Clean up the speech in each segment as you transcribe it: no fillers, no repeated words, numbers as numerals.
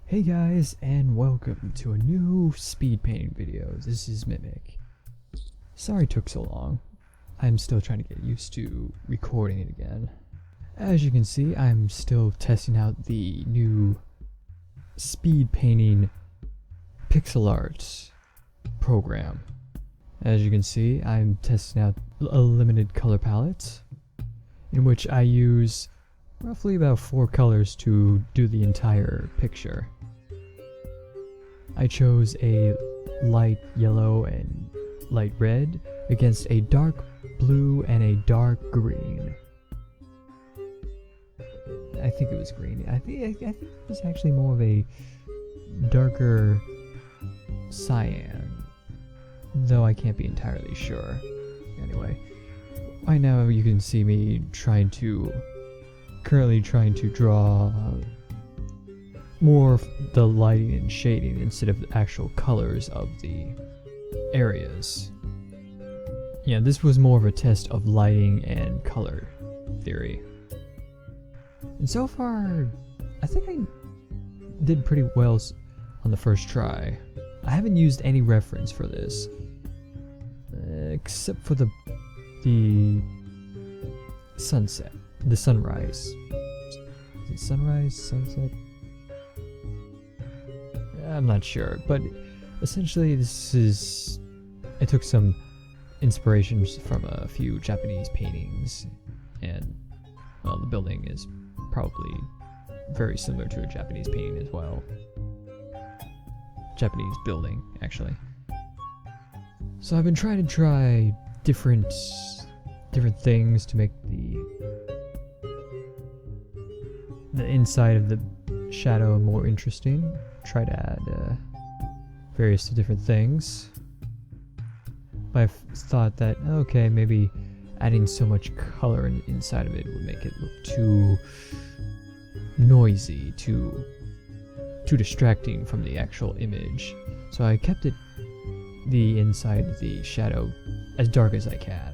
Hey guys, and welcome to a new speed painting video. This is Mimic. Sorry it took so long. I'm still trying to get used to recording it again. As you can see, I'm still testing out the new speed painting pixel art program. As you can see, I'm testing out a limited color palette in which I use roughly about 4 colors to do the entire picture. I chose a light yellow and light red against a dark blue and a dark green. I think it was green. I think it was actually more of a darker cyan, though I can't be entirely sure. Anyway, right now you can see me currently trying to draw more of the lighting and shading instead of the actual colors of the areas. Yeah, this was more of a test of lighting and color theory. And so far, I think I did pretty well on the first try. I haven't used any reference for this, except for the sunset, the sunrise. Is it sunrise, sunset? I'm not sure, but essentially I took some inspirations from a few Japanese paintings, and well, the building is probably very similar to a Japanese painting as well. Japanese building, actually. So I've been trying to different things to make the inside of the shadow more interesting. Try to add various different things. But I've thought that, okay, maybe adding so much color inside of it would make it look too noisy, too distracting from the actual image. So I kept the inside of the shadow as dark as I can,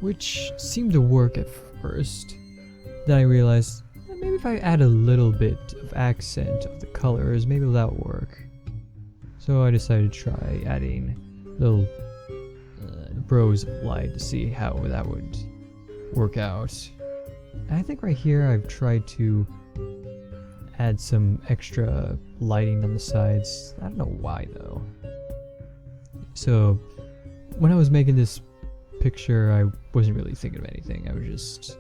which seemed to work at first. Then I realized maybe if I add a little bit of accent of the colors, maybe that'll work. So I decided to try adding little rows of light to see how that would work out. And I think right here I've tried to add some extra lighting on the sides. I don't know why though. So when I was making this picture, I wasn't really thinking of anything. I was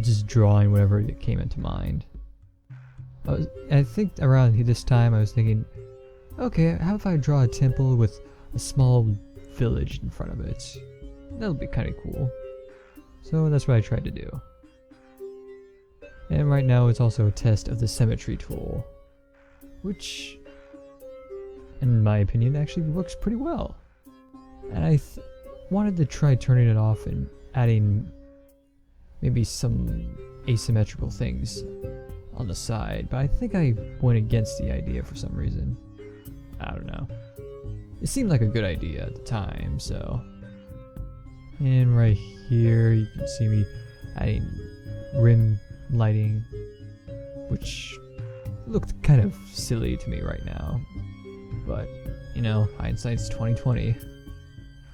just drawing whatever that came into mind. I think around this time I was thinking, okay, how if I draw a temple with a small village in front of it? That'll be kind of cool. So that's what I tried to do. And right now it's also a test of the symmetry tool, which, in my opinion, actually works pretty well. And I wanted to try turning it off and adding maybe some asymmetrical things on the side, but I think I went against the idea for some reason. I don't know. It seemed like a good idea at the time, so. And right here you can see me adding rim lighting, which looked kind of silly to me right now, but you know, hindsight's 2020.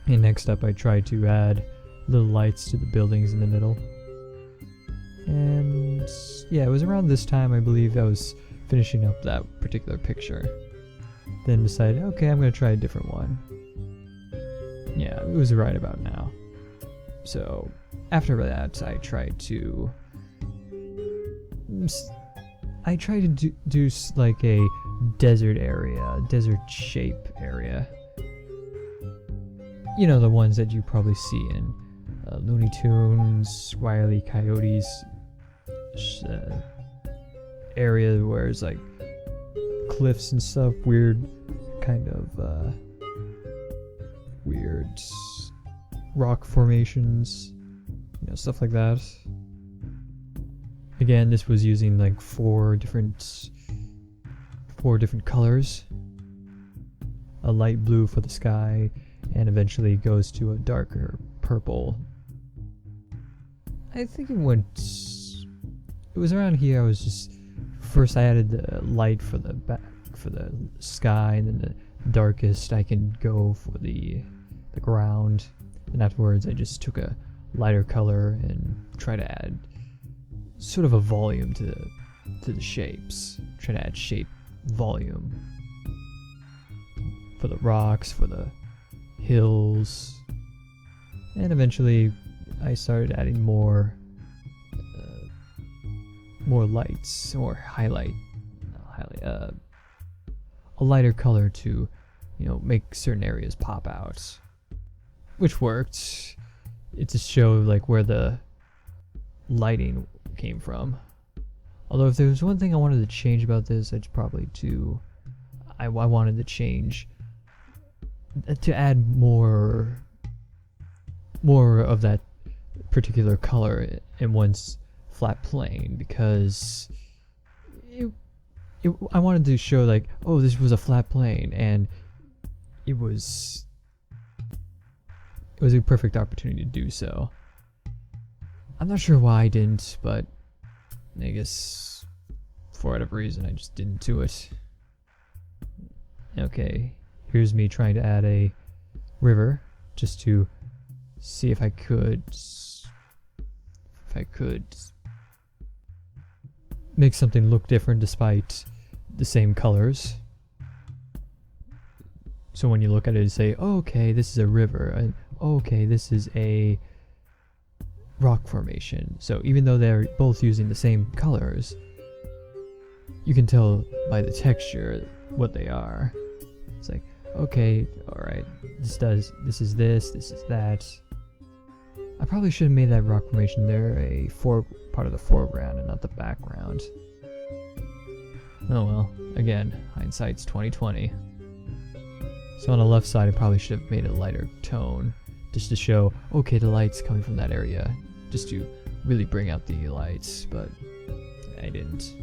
And next up I tried to add little lights to the buildings in the middle. And yeah, it was around this time I believe I was finishing up that particular picture. Then decided, okay, I'm going to try a different one. Yeah, it was right about now. So after that, I tried to do like a desert area, desert shape area. You know, the ones that you probably see in Looney Tunes, Wile E. Coyote's area where it's like cliffs and stuff, weird kind of weird rock formations, you know, stuff like that. Again, this was using like four different colors. A light blue for the sky, and eventually goes to a darker purple. I think it was around here I was just first I added the light for the sky, and then the darkest I can go for the ground, and afterwards I just took a lighter color and try to add sort of a volume to the shapes. Try to add shape volume for the rocks, for the hills, and eventually I started adding more lights, or a lighter color to, make certain areas pop out, which worked. It just showed like where the lighting came from. Although if there was one thing I wanted to change about this, I'd probably I wanted to change to add more of that particular color in one's flat plane, because I wanted to show like, oh, this was a flat plane, and it was a perfect opportunity to do so. I'm not sure why I didn't, but I guess for whatever reason I just didn't do it. Okay, here's me trying to add a river just to see if I could make something look different despite the same colors. So when you look at it and say, oh, okay, this is a river, and oh, okay, this is a rock formation. So even though they're both using the same colors, you can tell by the texture what they are. It's like, okay, alright, this is this is that. I probably should have made that rock formation there a part of the foreground and not the background. Oh well, again, hindsight's 2020. So on the left side I probably should have made a lighter tone, just to show, okay, the light's coming from that area, just to really bring out the lights, but I didn't.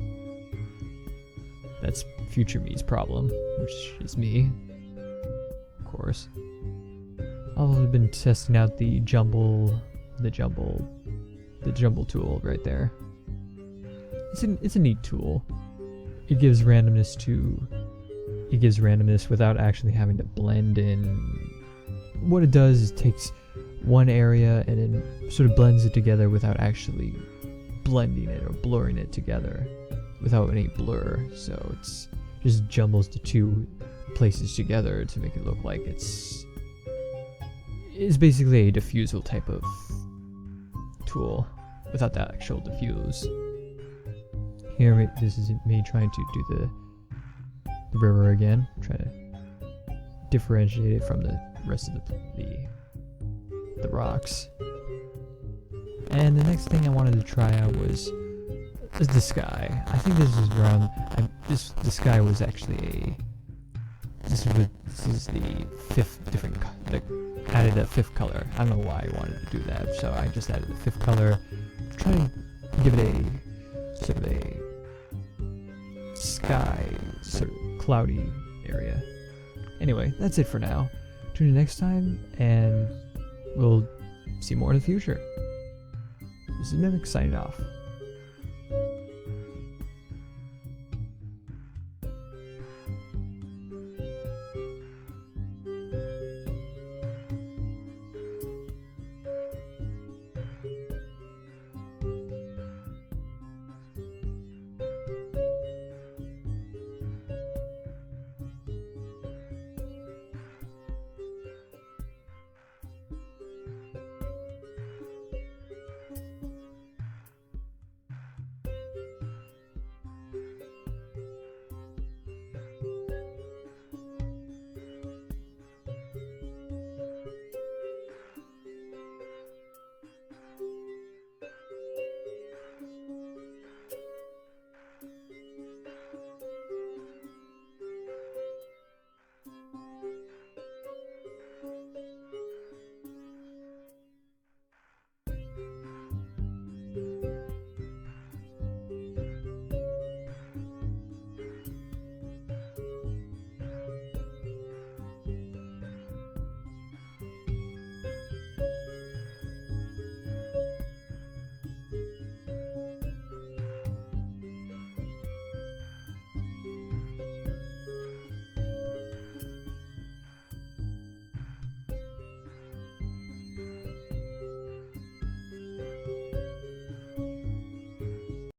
That's future me's problem, which is me, of course. I've been testing out the Jumble Tool right there. It's a neat tool. It gives randomness without actually having to blend in. What it does is takes one area and then sort of blends it together without actually blending it or blurring it together without any blur. So it's just jumbles the two places together to make it look like it's basically a diffusal type of tool without the actual diffuse. Here, this is me trying to do the river again, trying to differentiate it from the rest of the rocks. And the next thing I wanted to try out was the sky. I think this is around. The sky was actually this is the fifth different. Added a fifth color. I don't know why I wanted to do that, so I just added the fifth color. Try to give it a sort of a sky, sort of cloudy area. Anyway, that's it for now. Tune in next time, and we'll see more in the future. This is Mimic signing off.